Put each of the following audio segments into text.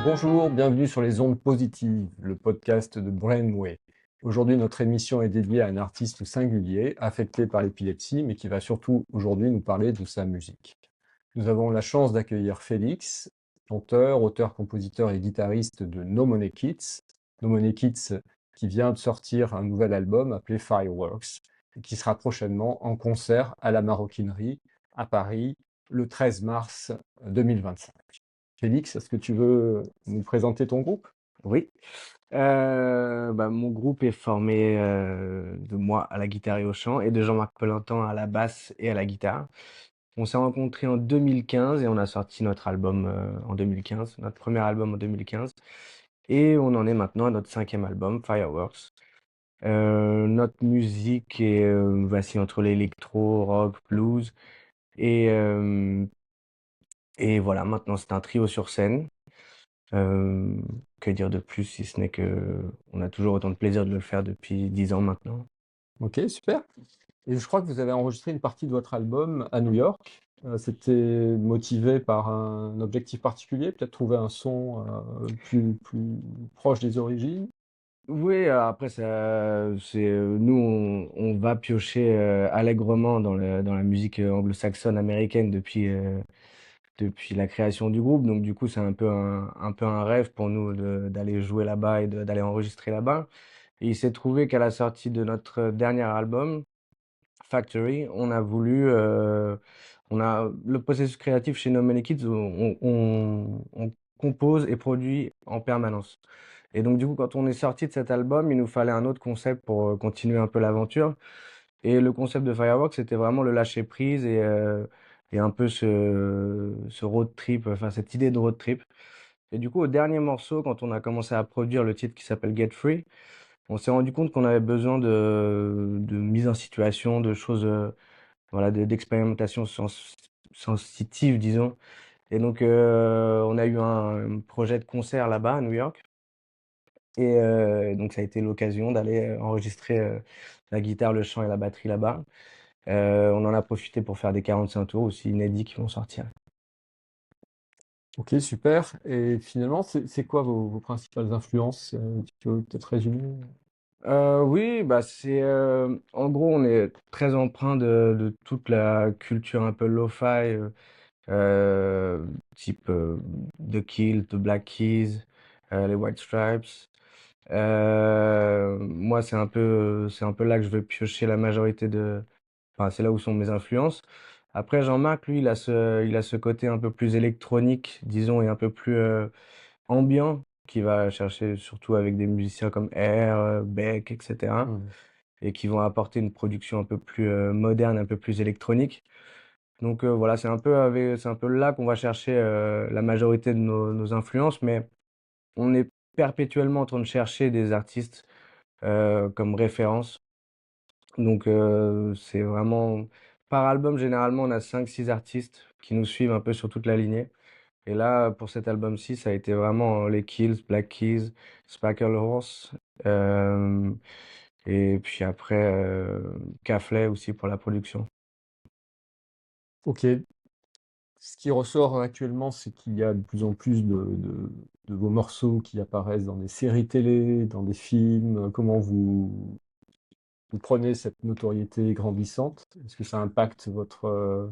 Bonjour, bienvenue sur les ondes positives, le podcast de Brainway. Aujourd'hui, notre émission est dédiée à un artiste singulier, affecté par l'épilepsie, mais qui va surtout aujourd'hui nous parler de sa musique. Nous avons la chance d'accueillir Félix, chanteur, auteur, compositeur et guitariste de No Money Kids. No Money Kids qui vient de sortir un nouvel album appelé Fireworks et qui sera prochainement en concert à la Maroquinerie à Paris le 13 mars 2025. Félix, est-ce que tu veux nous présenter ton groupe? Oui. Mon groupe est formé de moi à la guitare et au chant et de Jean-Marc Pelintan à la basse et à la guitare. On s'est rencontrés en 2015 et on a sorti notre album en 2015, notre premier album en 2015. Et on en est maintenant à notre cinquième album, Fireworks. Notre musique est vacille entre l'électro, rock, blues. Et, euh, et voilà, maintenant c'est un trio sur scène. Euh, que dire de plus si ce n'est que on a toujours autant de plaisir de le faire depuis 10 ans maintenant. Ok, super. Et je crois que vous avez enregistré une partie de votre album à New York. C'était motivé par un objectif particulier, peut-être trouver un son plus proche des origines. Oui, après ça, c'est nous on va piocher allègrement dans la musique anglo-saxonne américaine depuis la création du groupe. Donc du coup, c'est un peu un rêve pour nous d'aller jouer là-bas et d'aller enregistrer là-bas. Et il s'est trouvé qu'à la sortie de notre dernier album, Factory, on a le processus créatif chez No Many Kids, on compose et produit en permanence. Et donc du coup, quand on est sorti de cet album, il nous fallait un autre concept pour continuer un peu l'aventure. Et le concept de Fireworks, c'était vraiment le lâcher prise et un peu ce road trip, enfin cette idée de road trip. Et du coup, au dernier morceau, quand on a commencé à produire le titre qui s'appelle Get Free, on s'est rendu compte qu'on avait besoin de mise en situation, de choses, voilà, d'expérimentation sensitive, disons. Et donc, on a eu un projet de concert là-bas à New York. Donc, ça a été l'occasion d'aller enregistrer la guitare, le chant et la batterie là-bas. On en a profité pour faire des 45 tours aussi inédits qui vont sortir. Ok, super. Et finalement, c'est quoi vos principales influences? Tu peux peut-être résumer? Oui, bah en gros, on est très empreint de toute la culture un peu lo-fi, type The Kill, The Black Keys, les White Stripes. Moi, c'est un peu là que je vais piocher la majorité enfin, c'est là où sont mes influences. Après, Jean-Marc, lui, il a ce côté un peu plus électronique, disons, et un peu plus ambiant, qui va chercher surtout avec des musiciens comme Air, Beck, etc. Hmm. et qui vont apporter une production un peu plus moderne, un peu plus électronique. Donc voilà, c'est un peu là qu'on va chercher la majorité de nos influences, mais on est perpétuellement en train de chercher des artistes comme référence. Donc c'est vraiment par album, généralement, on a 5 6 artistes qui nous suivent un peu sur toute la lignée. Et là, pour cet album-ci, ça a été vraiment les Kills, Black Keys, Sparkle Horse, euh, et puis après Cafley aussi pour la production. Ok. Ce qui ressort actuellement, c'est qu'il y a de plus en plus de vos morceaux qui apparaissent dans des séries télé, dans des films. Comment vous prenez cette notoriété grandissante? Est-ce que ça impacte votre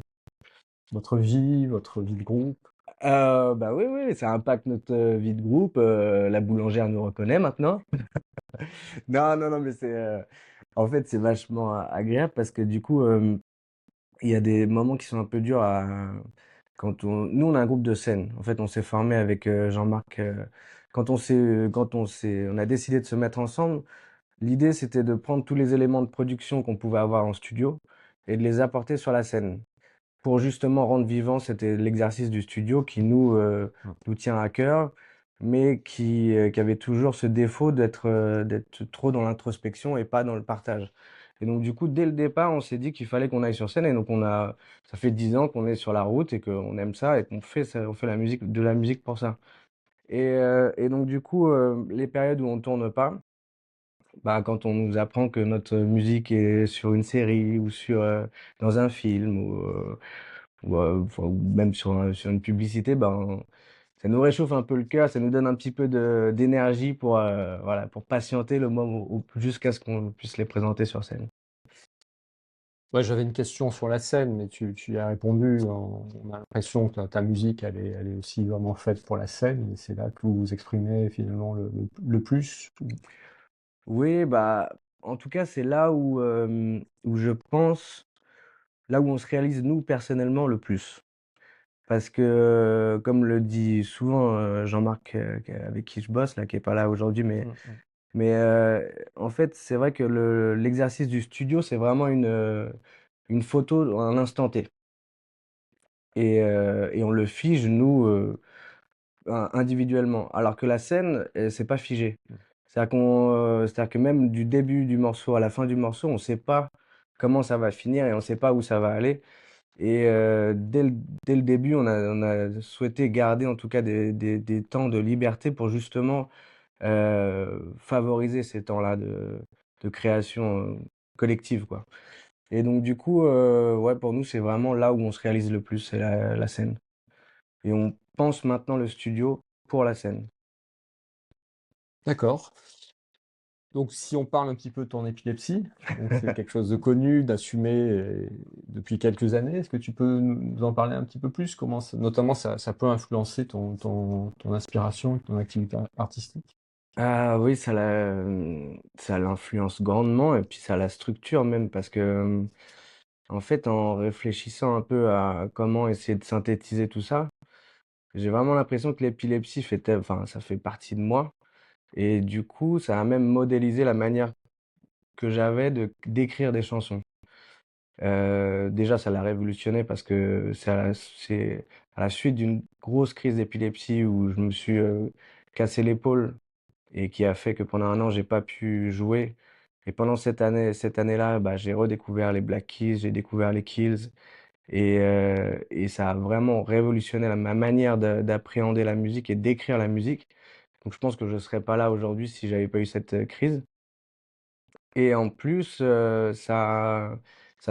vie de groupe? Bah oui, oui, ça impacte notre vie de groupe. La boulangère nous reconnaît maintenant. Non, non, non, mais en fait, c'est vachement agréable parce que du coup, il y a des moments qui sont un peu durs nous, on a un groupe de scène. En fait, on s'est formé avec Jean-Marc. On a décidé de se mettre ensemble. L'idée, c'était de prendre tous les éléments de production qu'on pouvait avoir en studio et de les apporter sur la scène pour justement rendre vivant, c'était l'exercice du studio qui nous tient à cœur, mais qui avait toujours ce défaut d'être trop dans l'introspection et pas dans le partage. Et donc du coup, dès le départ, on s'est dit qu'il fallait qu'on aille sur scène, et donc ça fait 10 ans qu'on est sur la route et qu'on aime ça et qu'on fait ça, on fait de la musique pour ça. Et donc du coup, les périodes où on tourne pas, bah, quand on nous apprend que notre musique est sur une série ou dans un film ou enfin, ou même sur une publicité, ben, ça nous réchauffe un peu le cœur, ça nous donne un petit peu d'énergie pour, voilà, pour patienter le moment jusqu'à ce qu'on puisse les présenter sur scène. Ouais, j'avais une question sur la scène, mais tu y as répondu. On a l'impression que ta musique, elle est aussi vraiment faite pour la scène, et c'est là que vous vous exprimez finalement le plus. Oui, bah, en tout cas, c'est là où, où je pense, là où on se réalise, nous, personnellement, le plus. Parce que, comme le dit souvent Jean-Marc, avec qui je bosse, là, qui est pas là aujourd'hui, Mm, mm. mais en fait, c'est vrai que l'exercice du studio, c'est vraiment une photo à un instant T. Et on le fige, nous, individuellement. Alors que la scène, c'est pas figé. C'est-à-dire que même du début du morceau à la fin du morceau, on sait pas comment ça va finir et on sait pas où ça va aller. Et dès le début, on a souhaité garder en tout cas des temps de liberté pour justement favoriser ces temps-là de création collective, quoi. Et donc du coup, ouais, pour nous, c'est vraiment là où on se réalise le plus, c'est la scène. Et on pense maintenant le studio pour la scène. D'accord. Donc, si on parle un petit peu de ton épilepsie, donc c'est quelque chose de connu, d'assumé depuis quelques années. Est-ce que tu peux nous en parler un petit peu plus? Comment notamment ça peut influencer ton inspiration et ton activité artistique? Ah oui, ça l'influence grandement et puis ça la structure même parce que, en fait, en réfléchissant un peu à comment essayer de synthétiser tout ça, j'ai vraiment l'impression que l'épilepsie enfin, ça fait partie de moi et du coup, ça a même modélisé la manière que j'avais d'écrire des chansons. Déjà, ça l'a révolutionné parce que c'est à la suite d'une grosse crise d'épilepsie où je me suis cassé l'épaule et qui a fait que pendant un an, j'ai pas pu jouer. Et pendant cette année-là, bah, j'ai redécouvert les Black Keys, j'ai découvert les Kills et ça a vraiment révolutionné ma manière d'appréhender la musique et d'écrire la musique. Donc je pense que je serais pas là aujourd'hui si j'avais pas eu cette crise. Et en plus, ça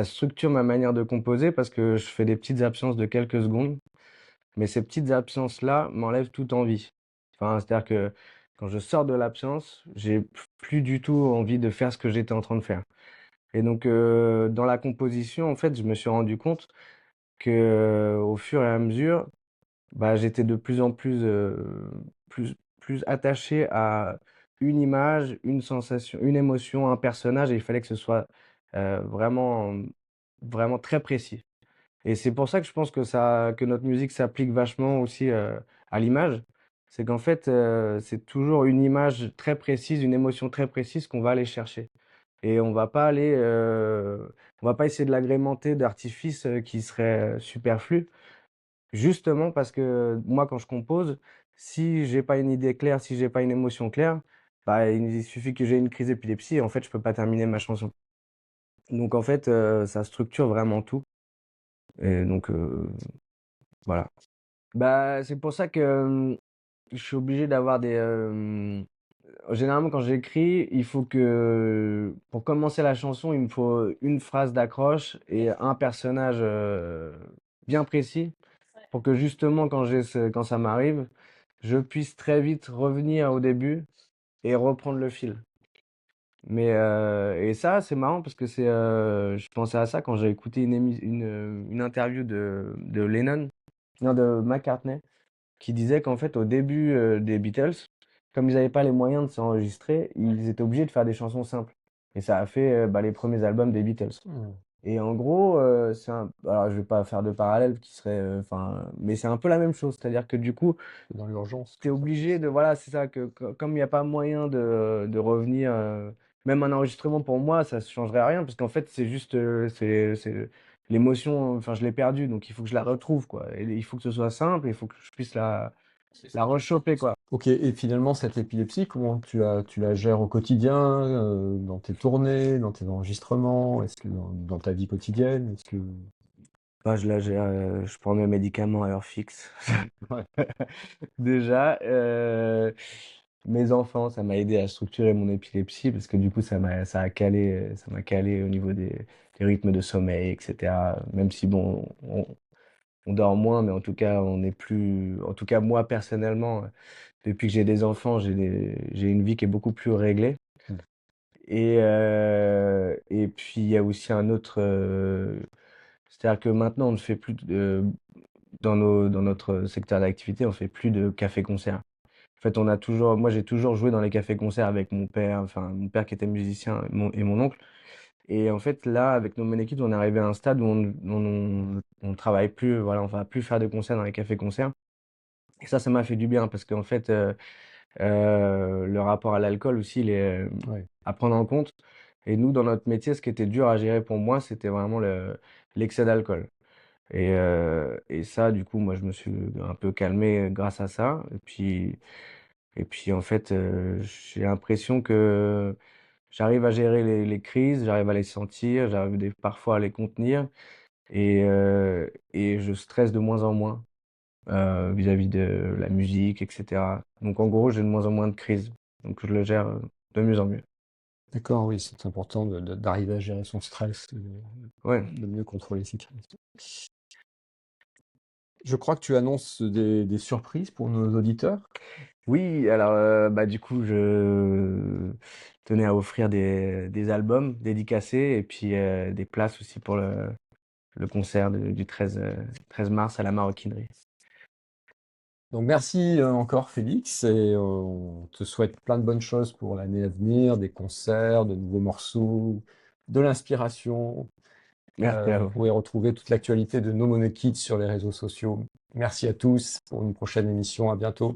structure ma manière de composer parce que je fais des petites absences de quelques secondes, mais ces petites absences-là m'enlèvent toute envie. Enfin, c'est-à-dire que quand je sors de l'absence, j'ai plus du tout envie de faire ce que j'étais en train de faire. Et donc, dans la composition, en fait, je me suis rendu compte que, au fur et à mesure, bah, j'étais de plus en plus, plus attaché à une image, une sensation, une émotion, un personnage et il fallait que ce soit, vraiment, vraiment très précis. Et c'est pour ça que je pense que notre musique s'applique vachement aussi, à l'image. C'est qu'en fait, c'est toujours une image très précise, une émotion très précise qu'on va aller chercher. Et on va pas essayer de l'agrémenter d'artifices, qui seraient, superflus. Justement parce que moi, quand je compose, si j'ai pas une idée claire, si j'ai pas une émotion claire, bah, il suffit que j'ai une crise d'épilepsie et en fait, je peux pas terminer ma chanson. Donc en fait, ça structure vraiment tout et donc voilà. Bah, c'est pour ça que, je suis obligé d'avoir généralement quand j'écris, il faut que pour commencer la chanson, il me faut une phrase d'accroche et un personnage, bien précis pour que justement quand ça m'arrive, je puisse très vite revenir au début et reprendre le fil. Mais et ça, c'est marrant parce que je pensais à ça quand j'ai écouté une interview de Lennon, non, de McCartney, qui disait qu'en fait, au début des Beatles, comme ils n'avaient pas les moyens de s'enregistrer, ils étaient obligés de faire des chansons simples. Et ça a fait bah, les premiers albums des Beatles. Hmm, Et en gros, alors je vais pas faire de parallèle qui serait, enfin, mais c'est un peu la même chose. C'est-à-dire que du coup, c'est dans l'urgence, tu es tout ça. obligé de, voilà, c'est ça, comme il n'y a pas moyen de revenir, même un enregistrement pour moi, ça ne changerait rien, parce qu'en fait, c'est juste, c'est l'émotion, enfin, je l'ai perdue, donc il faut que je la retrouve, quoi. Et il faut que ce soit simple, il faut que je puisse la rechoper, quoi. Ok, et finalement, cette épilepsie, comment tu la gères au quotidien, dans tes tournées, dans tes enregistrements, est-ce que dans ta vie quotidienne, est-ce que... Bah, je prends mes médicaments à heure fixe. Ouais. Déjà, mes enfants, ça m'a aidé à structurer mon épilepsie parce que du coup, ça m'a calé au niveau des rythmes de sommeil, etc. Même si bon, on dort moins, mais en tout cas, en tout cas, moi, personnellement, depuis que j'ai des enfants, j'ai une vie qui est beaucoup plus réglée. Mmh. Et puis, il y a aussi un autre, c'est-à-dire que maintenant, on ne fait plus dans notre secteur d'activité, on fait plus de café-concert. En fait, moi, j'ai toujours joué dans les cafés-concerts avec mon père, enfin, mon père qui était musicien et mon oncle. Et en fait, là, avec nos équipes, on est arrivé à un stade où on travaille plus, voilà, on va plus faire de concerts dans les cafés-concerts. Et ça m'a fait du bien parce qu'en fait, le rapport à l'alcool aussi, il est Ouais. à prendre en compte. Et nous, dans notre métier, ce qui était dur à gérer pour moi, c'était vraiment l'excès d'alcool. Et ça, du coup, moi, je me suis un peu calmé grâce à ça. Et puis en fait, j'ai l'impression que j'arrive à gérer les crises, j'arrive à les sentir, parfois à les contenir. Et je stresse de moins en moins vis-à-vis de la musique, etc. Donc en gros, j'ai de moins en moins de crises. Donc je le gère de mieux en mieux. D'accord, oui, c'est important d'arriver à gérer son stress, Ouais. de mieux contrôler ses crises. Je crois que tu annonces des surprises pour nos auditeurs. Oui, alors bah du coup, je tenais à offrir des albums dédicacés et puis des places aussi pour le concert du 13 mars à la Maroquinerie. Donc merci encore Félix et on te souhaite plein de bonnes choses pour l'année à venir, des concerts, de nouveaux morceaux, de l'inspiration. Merci à Vous vous. pouvez retrouver toute l'actualité de No Money Kids sur les réseaux sociaux. Merci à tous pour une prochaine émission. À bientôt.